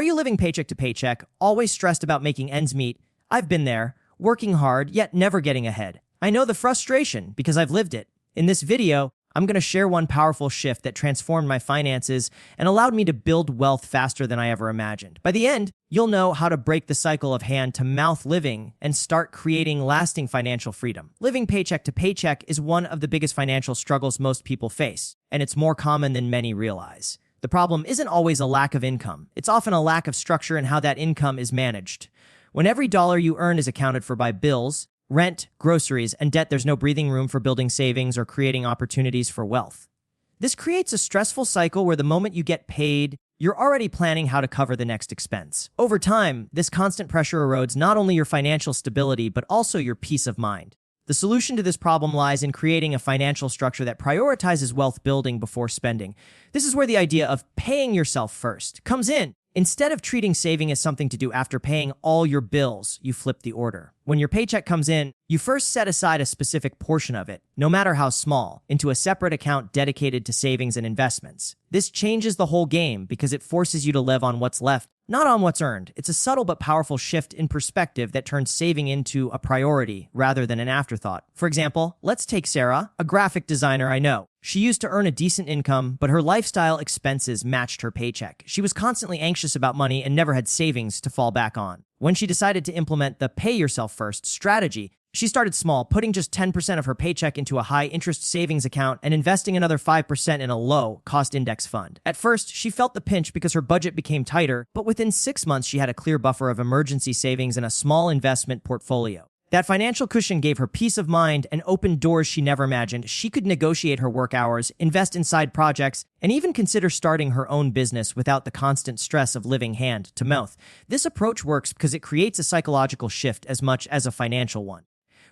Are you living paycheck to paycheck, always stressed about making ends meet? I've been there, working hard, yet never getting ahead. I know the frustration because I've lived it. In this video, I'm going to share one powerful shift that transformed my finances and allowed me to build wealth faster than I ever imagined. By the end, you'll know how to break the cycle of hand-to-mouth living and start creating lasting financial freedom. Living paycheck to paycheck is one of the biggest financial struggles most people face, and it's more common than many realize. The problem isn't always a lack of income. It's often a lack of structure in how that income is managed. When every dollar you earn is accounted for by bills, rent, groceries, and debt, there's no breathing room for building savings or creating opportunities for wealth. This creates a stressful cycle where the moment you get paid, you're already planning how to cover the next expense. Over time, this constant pressure erodes not only your financial stability, but also your peace of mind. The solution to this problem lies in creating a financial structure that prioritizes wealth building before spending. This is where the idea of paying yourself first comes in. Instead of treating saving as something to do after paying all your bills, you flip the order. When your paycheck comes in, you first set aside a specific portion of it, no matter how small, into a separate account dedicated to savings and investments. This changes the whole game because it forces you to live on what's left, not on what's earned. It's a subtle but powerful shift in perspective that turns saving into a priority rather than an afterthought. For example, let's take Sarah, a graphic designer I know. She used to earn a decent income, but her lifestyle expenses matched her paycheck. She was constantly anxious about money and never had savings to fall back on. When she decided to implement the pay yourself first strategy, she started small, putting just 10% of her paycheck into a high-interest savings account and investing another 5% in a low-cost index fund. At first, she felt the pinch because her budget became tighter, but within 6 months, she had a clear buffer of emergency savings and a small investment portfolio. That financial cushion gave her peace of mind and opened doors she never imagined. She could negotiate her work hours, invest in side projects, and even consider starting her own business without the constant stress of living hand to mouth. This approach works because it creates a psychological shift as much as a financial one.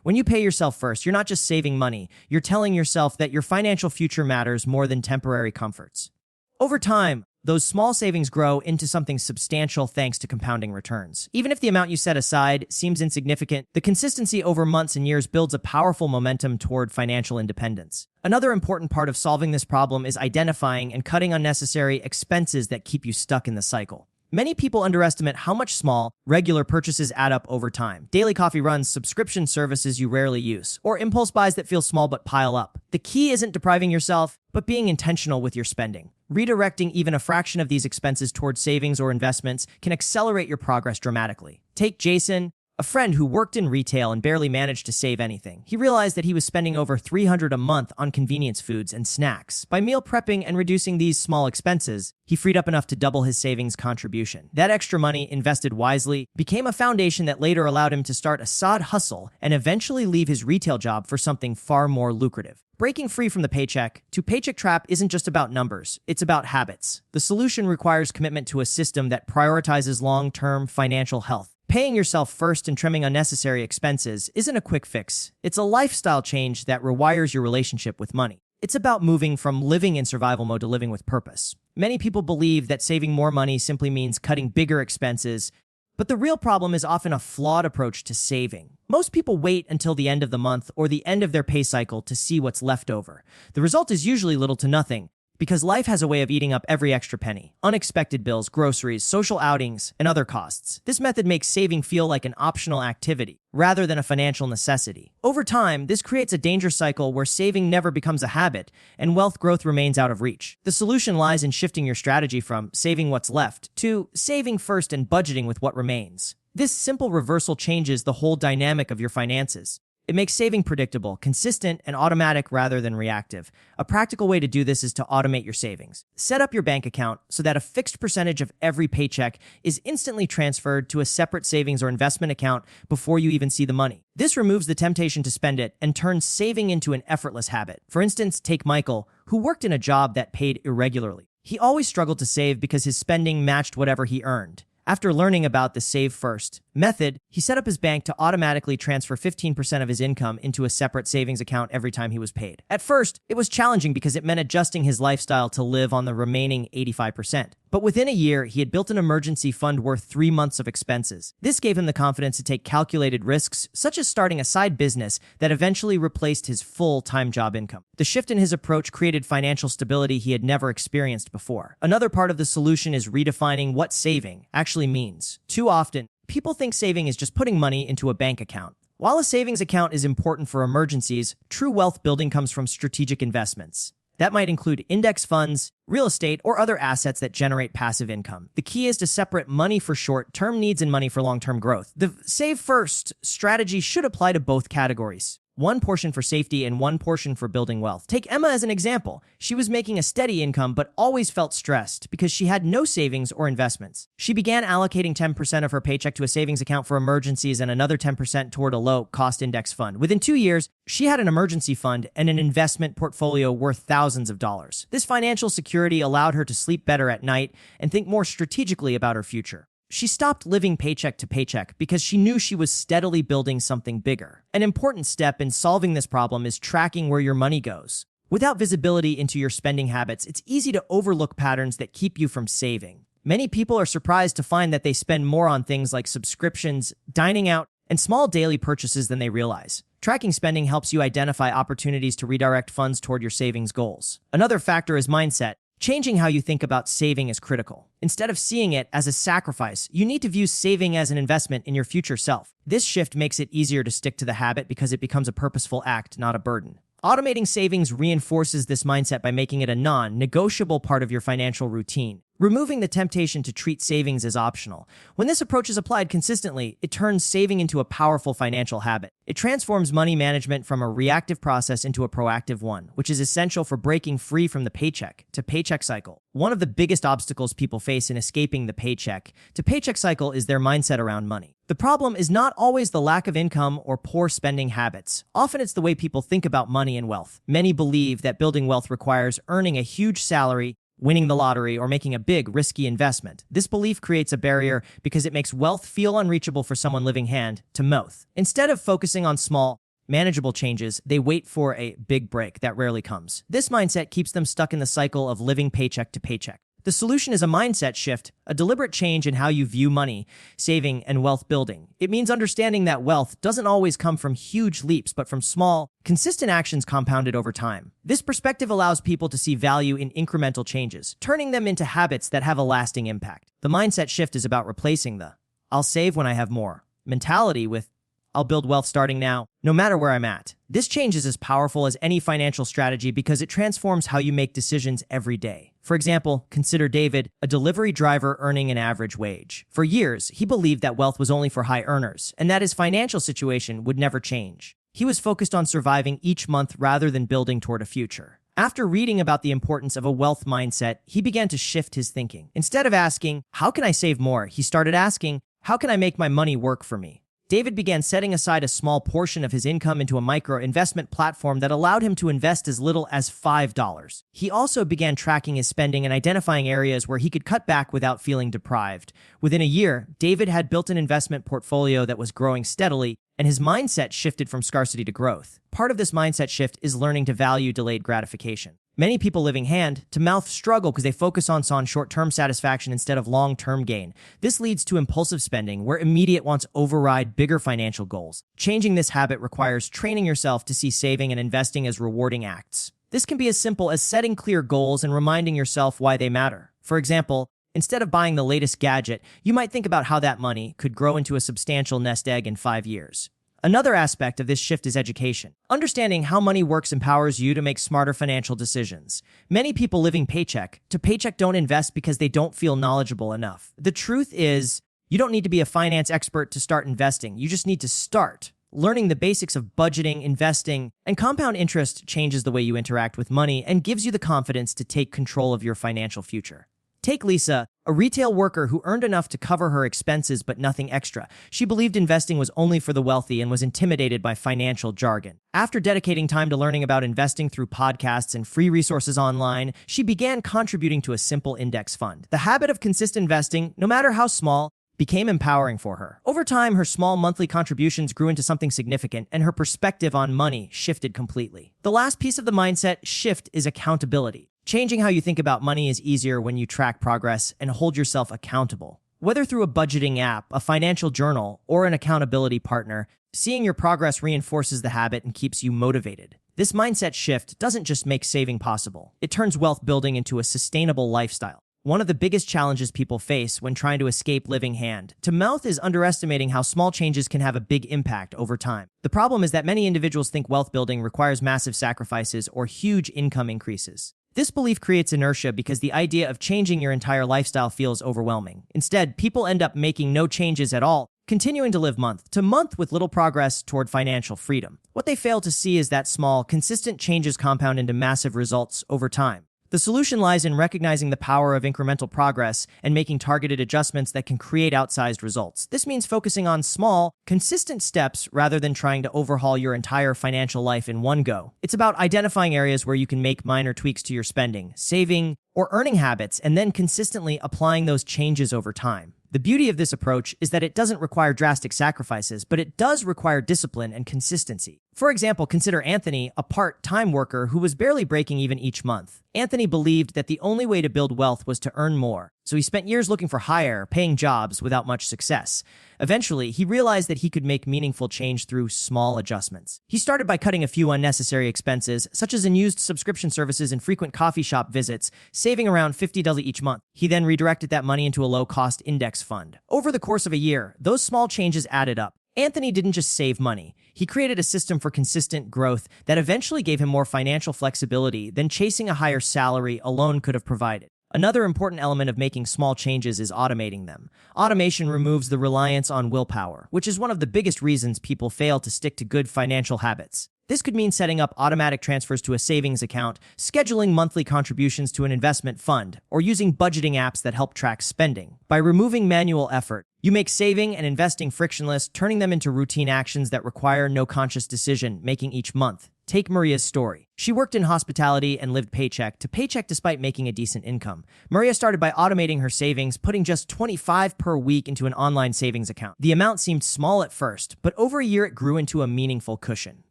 When you pay yourself first, you're not just saving money, you're telling yourself that your financial future matters more than temporary comforts. Over time, those small savings grow into something substantial thanks to compounding returns. Even if the amount you set aside seems insignificant, the consistency over months and years builds a powerful momentum toward financial independence. Another important part of solving this problem is identifying and cutting unnecessary expenses that keep you stuck in the cycle. Many people underestimate how much small, regular purchases add up over time. Daily coffee runs, subscription services you rarely use, or impulse buys that feel small but pile up. The key isn't depriving yourself, but being intentional with your spending. Redirecting even a fraction of these expenses towards savings or investments can accelerate your progress dramatically. Take Jason, a friend who worked in retail and barely managed to save anything. He realized that he was spending over $300 a month on convenience foods and snacks. By meal prepping and reducing these small expenses, he freed up enough to double his savings contribution. That extra money, invested wisely, became a foundation that later allowed him to start a side hustle and eventually leave his retail job for something far more lucrative. Breaking free from the paycheck-to-paycheck trap isn't just about numbers, it's about habits. The solution requires commitment to a system that prioritizes long-term financial health. Paying yourself first and trimming unnecessary expenses isn't a quick fix. It's a lifestyle change that rewires your relationship with money. It's about moving from living in survival mode to living with purpose. Many people believe that saving more money simply means cutting bigger expenses, but the real problem is often a flawed approach to saving. Most people wait until the end of the month or the end of their pay cycle to see what's left over. The result is usually little to nothing, because life has a way of eating up every extra penny. Unexpected bills, groceries, social outings, and other costs. This method makes saving feel like an optional activity, rather than a financial necessity. Over time, this creates a dangerous cycle where saving never becomes a habit, and wealth growth remains out of reach. The solution lies in shifting your strategy from saving what's left to saving first and budgeting with what remains. This simple reversal changes the whole dynamic of your finances. It makes saving predictable, consistent, and automatic rather than reactive. A practical way to do this is to automate your savings. Set up your bank account so that a fixed percentage of every paycheck is instantly transferred to a separate savings or investment account before you even see the money. This removes the temptation to spend it and turns saving into an effortless habit. For instance, take Michael, who worked in a job that paid irregularly. He always struggled to save because his spending matched whatever he earned. After learning about the Save First method, he set up his bank to automatically transfer 15% of his income into a separate savings account every time he was paid. At first, it was challenging because it meant adjusting his lifestyle to live on the remaining 85%. But within a year, he had built an emergency fund worth 3 months of expenses. This gave him the confidence to take calculated risks, such as starting a side business that eventually replaced his full-time job income. The shift in his approach created financial stability he had never experienced before. Another part of the solution is redefining what saving actually means. Too often, people think saving is just putting money into a bank account. While a savings account is important for emergencies, true wealth building comes from strategic investments. That might include index funds, real estate, or other assets that generate passive income. The key is to separate money for short-term needs and money for long-term growth. The save first strategy should apply to both categories. One portion for safety and one portion for building wealth. Take Emma as an example. She was making a steady income but always felt stressed because she had no savings or investments. She began allocating 10% of her paycheck to a savings account for emergencies and another 10% toward a low-cost index fund. Within 2 years, she had an emergency fund and an investment portfolio worth thousands of dollars. This financial security allowed her to sleep better at night and think more strategically about her future. She stopped living paycheck to paycheck because she knew she was steadily building something bigger. An important step in solving this problem is tracking where your money goes. Without visibility into your spending habits, it's easy to overlook patterns that keep you from saving. Many people are surprised to find that they spend more on things like subscriptions, dining out, and small daily purchases than they realize. Tracking spending helps you identify opportunities to redirect funds toward your savings goals. Another factor is mindset. Changing how you think about saving is critical. Instead of seeing it as a sacrifice, you need to view saving as an investment in your future self. This shift makes it easier to stick to the habit because it becomes a purposeful act, not a burden. Automating savings reinforces this mindset by making it a non-negotiable part of your financial routine, removing the temptation to treat savings as optional. When this approach is applied consistently, it turns saving into a powerful financial habit. It transforms money management from a reactive process into a proactive one, which is essential for breaking free from the paycheck-to-paycheck cycle. One of the biggest obstacles people face in escaping the paycheck-to-paycheck cycle is their mindset around money. The problem is not always the lack of income or poor spending habits. Often it's the way people think about money and wealth. Many believe that building wealth requires earning a huge salary, winning the lottery, or making a big, risky investment. This belief creates a barrier because it makes wealth feel unreachable for someone living hand to mouth. Instead of focusing on small, manageable changes, they wait for a big break that rarely comes. This mindset keeps them stuck in the cycle of living paycheck to paycheck. The solution is a mindset shift, a deliberate change in how you view money, saving, and wealth building. It means understanding that wealth doesn't always come from huge leaps, but from small, consistent actions compounded over time. This perspective allows people to see value in incremental changes, turning them into habits that have a lasting impact. The mindset shift is about replacing the "I'll save when I have more" mentality with "I'll build wealth starting now, no matter where I'm at." This change is as powerful as any financial strategy because it transforms how you make decisions every day. For example, consider David, a delivery driver earning an average wage. For years, he believed that wealth was only for high earners, and that his financial situation would never change. He was focused on surviving each month rather than building toward a future. After reading about the importance of a wealth mindset, he began to shift his thinking. Instead of asking, "How can I save more?" he started asking, "How can I make my money work for me?" David began setting aside a small portion of his income into a micro-investment platform that allowed him to invest as little as $5. He also began tracking his spending and identifying areas where he could cut back without feeling deprived. Within a year, David had built an investment portfolio that was growing steadily, and his mindset shifted from scarcity to growth. Part of this mindset shift is learning to value delayed gratification. Many people living hand-to-mouth struggle because they focus on short-term satisfaction instead of long-term gain. This leads to impulsive spending, where immediate wants override bigger financial goals. Changing this habit requires training yourself to see saving and investing as rewarding acts. This can be as simple as setting clear goals and reminding yourself why they matter. For example, instead of buying the latest gadget, you might think about how that money could grow into a substantial nest egg in 5 years. Another aspect of this shift is education. Understanding how money works empowers you to make smarter financial decisions. Many people living paycheck to paycheck don't invest because they don't feel knowledgeable enough. The truth is, you don't need to be a finance expert to start investing. You just need to start. Learning the basics of budgeting, investing, and compound interest changes the way you interact with money and gives you the confidence to take control of your financial future. Take Lisa, a retail worker who earned enough to cover her expenses but nothing extra. She believed investing was only for the wealthy and was intimidated by financial jargon. After dedicating time to learning about investing through podcasts and free resources online, she began contributing to a simple index fund. The habit of consistent investing, no matter how small, became empowering for her. Over time, her small monthly contributions grew into something significant, and her perspective on money shifted completely. The last piece of the mindset shift is accountability. Changing how you think about money is easier when you track progress and hold yourself accountable. Whether through a budgeting app, a financial journal, or an accountability partner, seeing your progress reinforces the habit and keeps you motivated. This mindset shift doesn't just make saving possible, it turns wealth building into a sustainable lifestyle. One of the biggest challenges people face when trying to escape living hand to mouth is underestimating how small changes can have a big impact over time. The problem is that many individuals think wealth building requires massive sacrifices or huge income increases. This belief creates inertia because the idea of changing your entire lifestyle feels overwhelming. Instead, people end up making no changes at all, continuing to live month to month with little progress toward financial freedom. What they fail to see is that small, consistent changes compound into massive results over time. The solution lies in recognizing the power of incremental progress and making targeted adjustments that can create outsized results. This means focusing on small, consistent steps rather than trying to overhaul your entire financial life in one go. It's about identifying areas where you can make minor tweaks to your spending, saving, or earning habits, and then consistently applying those changes over time. The beauty of this approach is that it doesn't require drastic sacrifices, but it does require discipline and consistency. For example, consider Anthony, a part-time worker who was barely breaking even each month. Anthony believed that the only way to build wealth was to earn more, so he spent years looking for higher, paying jobs without much success. Eventually, he realized that he could make meaningful change through small adjustments. He started by cutting a few unnecessary expenses, such as unused subscription services and frequent coffee shop visits, saving around $50 each month. He then redirected that money into a low-cost index fund. Over the course of a year, those small changes added up. Anthony didn't just save money. He created a system for consistent growth that eventually gave him more financial flexibility than chasing a higher salary alone could have provided. Another important element of making small changes is automating them. Automation removes the reliance on willpower, which is one of the biggest reasons people fail to stick to good financial habits. This could mean setting up automatic transfers to a savings account, scheduling monthly contributions to an investment fund, or using budgeting apps that help track spending. By removing manual effort, you make saving and investing frictionless, turning them into routine actions that require no conscious decision-making each month. Take Maria's story. She worked in hospitality and lived paycheck to paycheck despite making a decent income. Maria started by automating her savings, putting just $25 per week into an online savings account. The amount seemed small at first, but over a year it grew into a meaningful cushion.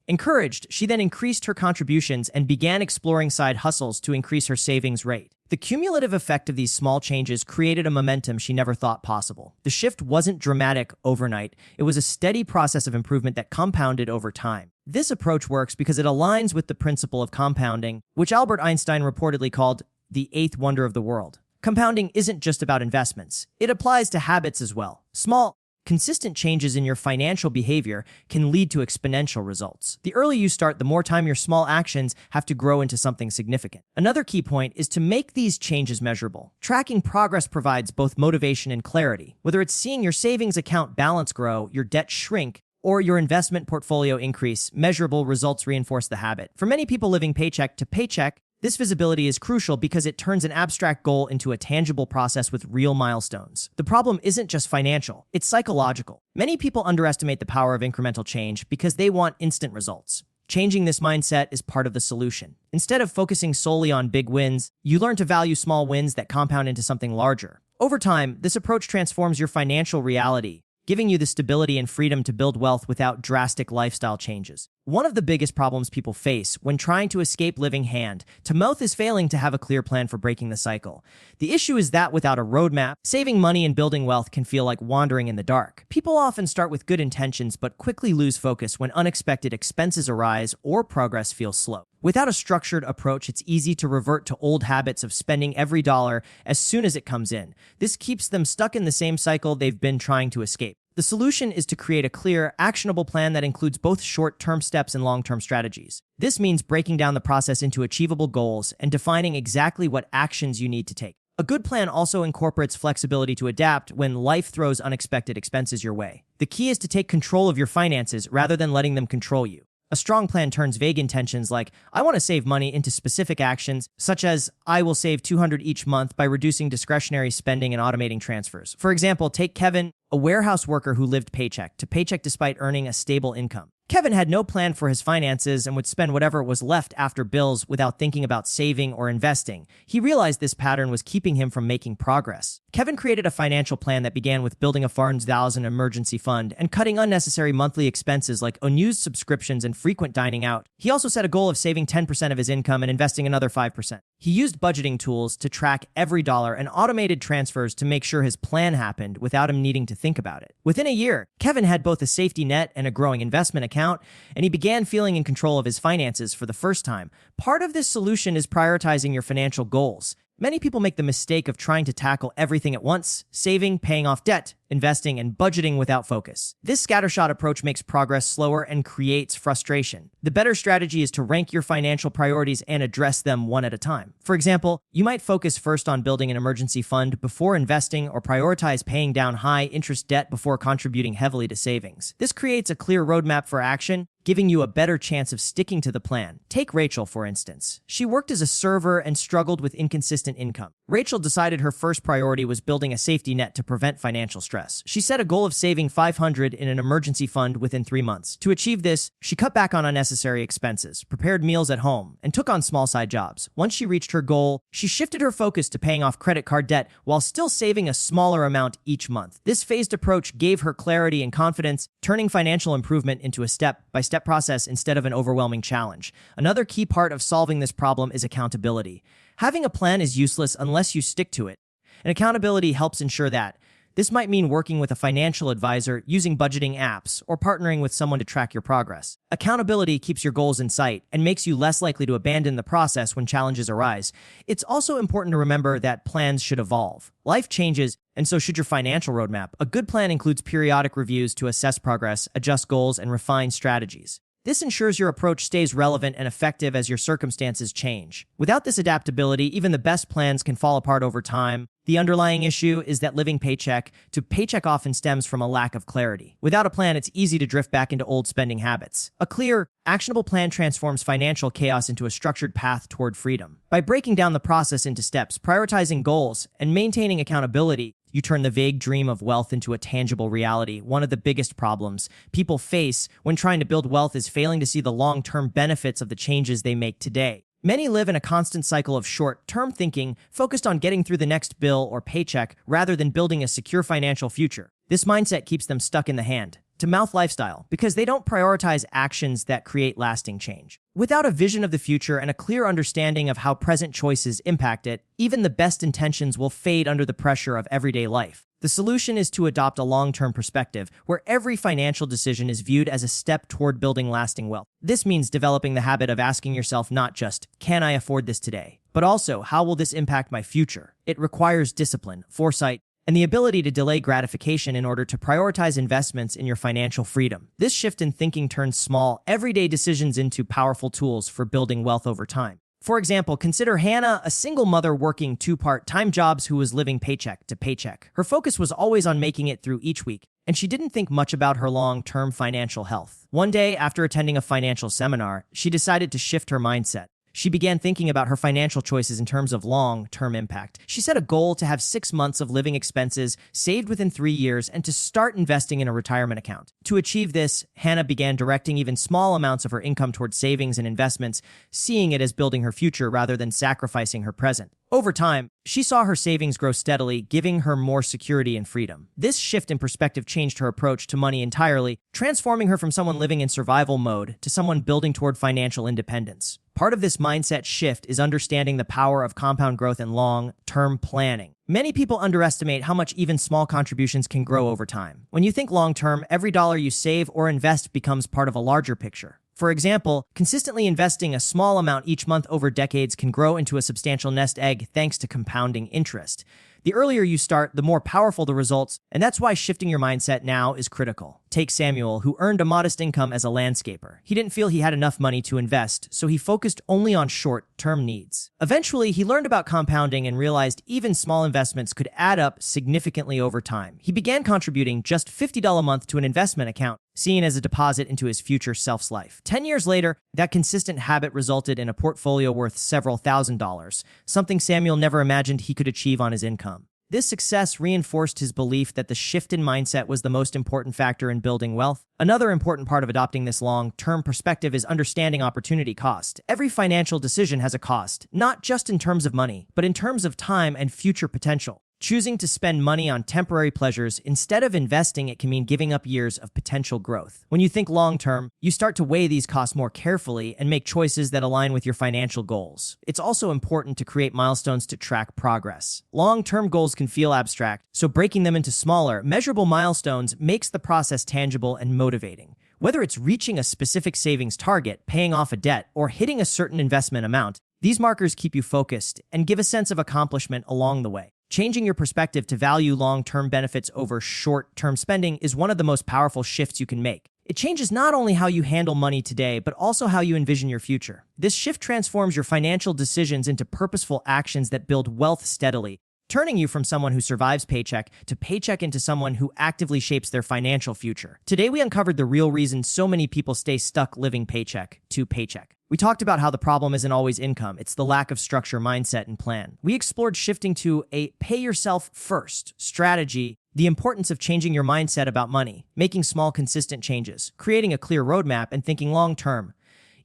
Encouraged, she then increased her contributions and began exploring side hustles to increase her savings rate. The cumulative effect of these small changes created a momentum she never thought possible. The shift wasn't dramatic overnight. It was a steady process of improvement that compounded over time. This approach works because it aligns with the principle of compounding, which Albert Einstein reportedly called the eighth wonder of the world. Compounding isn't just about investments. It applies to habits as well. Small, consistent changes in your financial behavior can lead to exponential results. The earlier you start, the more time your small actions have to grow into something significant. Another key point is to make these changes measurable. Tracking progress provides both motivation and clarity. Whether it's seeing your savings account balance grow, your debt shrink, or your investment portfolio increase, measurable results reinforce the habit. For many people living paycheck to paycheck, this visibility is crucial because it turns an abstract goal into a tangible process with real milestones. The problem isn't just financial, it's psychological. Many people underestimate the power of incremental change because they want instant results. Changing this mindset is part of the solution. Instead of focusing solely on big wins, you learn to value small wins that compound into something larger. Over time, this approach transforms your financial reality, giving you the stability and freedom to build wealth without drastic lifestyle changes. One of the biggest problems people face when trying to escape living hand to mouth is failing to have a clear plan for breaking the cycle. The issue is that without a roadmap, saving money and building wealth can feel like wandering in the dark. People often start with good intentions but quickly lose focus when unexpected expenses arise or progress feels slow. Without a structured approach, it's easy to revert to old habits of spending every dollar as soon as it comes in. This keeps them stuck in the same cycle they've been trying to escape. The solution is to create a clear, actionable plan that includes both short-term steps and long-term strategies. This means breaking down the process into achievable goals and defining exactly what actions you need to take. A good plan also incorporates flexibility to adapt when life throws unexpected expenses your way. The key is to take control of your finances rather than letting them control you. A strong plan turns vague intentions like, I want to save money, into specific actions, such as, I will save $200 each month by reducing discretionary spending and automating transfers. For example, take Kevin, a warehouse worker who lived paycheck to paycheck despite earning a stable income. Kevin had no plan for his finances and would spend whatever was left after bills without thinking about saving or investing. He realized this pattern was keeping him from making progress. Kevin created a financial plan that began with building a $4,000 emergency fund and cutting unnecessary monthly expenses like unused subscriptions and frequent dining out. He also set a goal of saving 10% of his income and investing another 5%. He used budgeting tools to track every dollar and automated transfers to make sure his plan happened without him needing to think about it. Within a year, Kevin had both a safety net and a growing investment account, and he began feeling in control of his finances for the first time. Part of this solution is prioritizing your financial goals. Many people make the mistake of trying to tackle everything at once: saving, paying off debt, investing, and budgeting without focus. This scattershot approach makes progress slower and creates frustration. The better strategy is to rank your financial priorities and address them one at a time. For example, you might focus first on building an emergency fund before investing, or prioritize paying down high-interest debt before contributing heavily to savings. This creates a clear roadmap for action, giving you a better chance of sticking to the plan. Take Rachel, for instance. She worked as a server and struggled with inconsistent income. Rachel decided her first priority was building a safety net to prevent financial stress. She set a goal of saving $500 in an emergency fund within 3 months. To achieve this, she cut back on unnecessary expenses, prepared meals at home, and took on small side jobs. Once she reached her goal, she shifted her focus to paying off credit card debt while still saving a smaller amount each month. This phased approach gave her clarity and confidence, turning financial improvement into a step-by-step process instead of an overwhelming challenge. Another key part of solving this problem is accountability. Having a plan is useless unless you stick to it, and accountability helps ensure that. This might mean working with a financial advisor, using budgeting apps, or partnering with someone to track your progress. Accountability keeps your goals in sight and makes you less likely to abandon the process when challenges arise. It's also important to remember that plans should evolve. Life changes, and so should your financial roadmap. A good plan includes periodic reviews to assess progress, adjust goals, and refine strategies. This ensures your approach stays relevant and effective as your circumstances change. Without this adaptability, even the best plans can fall apart over time. The underlying issue is that living paycheck to paycheck often stems from a lack of clarity. Without a plan, it's easy to drift back into old spending habits. A clear, actionable plan transforms financial chaos into a structured path toward freedom. By breaking down the process into steps, prioritizing goals, and maintaining accountability, you turn the vague dream of wealth into a tangible reality. One of the biggest problems people face when trying to build wealth is failing to see the long-term benefits of the changes they make today. Many live in a constant cycle of short-term thinking, focused on getting through the next bill or paycheck rather than building a secure financial future. This mindset keeps them stuck in the hand-to-mouth lifestyle because they don't prioritize actions that create lasting change. Without a vision of the future and a clear understanding of how present choices impact it, even the best intentions will fade under the pressure of everyday life. The solution is to adopt a long-term perspective where every financial decision is viewed as a step toward building lasting wealth. This means developing the habit of asking yourself not just, can I afford this today, but also, how will this impact my future? It requires discipline, foresight, and the ability to delay gratification in order to prioritize investments in your financial freedom. This shift in thinking turns small, everyday decisions into powerful tools for building wealth over time. For example, consider Hannah, a single mother working 2 part-time jobs who was living paycheck to paycheck. Her focus was always on making it through each week, and she didn't think much about her long-term financial health. One day, after attending a financial seminar, she decided to shift her mindset. She began thinking about her financial choices in terms of long-term impact. She set a goal to have 6 months of living expenses saved within 3 years and to start investing in a retirement account. To achieve this, Hannah began directing even small amounts of her income towards savings and investments, seeing it as building her future rather than sacrificing her present. Over time, she saw her savings grow steadily, giving her more security and freedom. This shift in perspective changed her approach to money entirely, transforming her from someone living in survival mode to someone building toward financial independence. Part of this mindset shift is understanding the power of compound growth and long-term planning. Many people underestimate how much even small contributions can grow over time. When you think long-term, every dollar you save or invest becomes part of a larger picture. For example, consistently investing a small amount each month over decades can grow into a substantial nest egg thanks to compounding interest. The earlier you start, the more powerful the results, and that's why shifting your mindset now is critical. Take Samuel, who earned a modest income as a landscaper. He didn't feel he had enough money to invest, so he focused only on short-term needs. Eventually, he learned about compounding and realized even small investments could add up significantly over time. He began contributing just $50 a month to an investment account, seen as a deposit into his future self's life. 10 years later, that consistent habit resulted in a portfolio worth several $1,000s, something Samuel never imagined he could achieve on his income. This success reinforced his belief that the shift in mindset was the most important factor in building wealth. Another important part of adopting this long-term perspective is understanding opportunity cost. Every financial decision has a cost, not just in terms of money, but in terms of time and future potential. Choosing to spend money on temporary pleasures instead of investing it can mean giving up years of potential growth. When you think long-term, you start to weigh these costs more carefully and make choices that align with your financial goals. It's also important to create milestones to track progress. Long-term goals can feel abstract, so breaking them into smaller, measurable milestones makes the process tangible and motivating. Whether it's reaching a specific savings target, paying off a debt, or hitting a certain investment amount, these markers keep you focused and give a sense of accomplishment along the way. Changing your perspective to value long-term benefits over short-term spending is one of the most powerful shifts you can make. It changes not only how you handle money today, but also how you envision your future. This shift transforms your financial decisions into purposeful actions that build wealth steadily, turning you from someone who survives paycheck to paycheck into someone who actively shapes their financial future. Today, we uncovered the real reason so many people stay stuck living paycheck to paycheck. We talked about how the problem isn't always income, it's the lack of structure, mindset, and plan. We explored shifting to a pay-yourself-first strategy, the importance of changing your mindset about money, making small, consistent changes, creating a clear roadmap, and thinking long-term.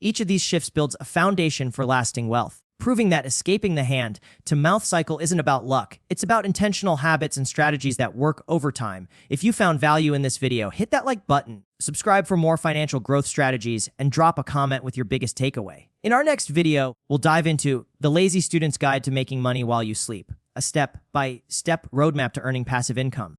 Each of these shifts builds a foundation for lasting wealth, proving that escaping the hand-to-mouth cycle isn't about luck. It's about intentional habits and strategies that work over time. If you found value in this video, hit that like button, subscribe for more financial growth strategies, and drop a comment with your biggest takeaway. In our next video, we'll dive into the Lazy Student's Guide to Making Money While You Sleep, a step-by-step roadmap to earning passive income.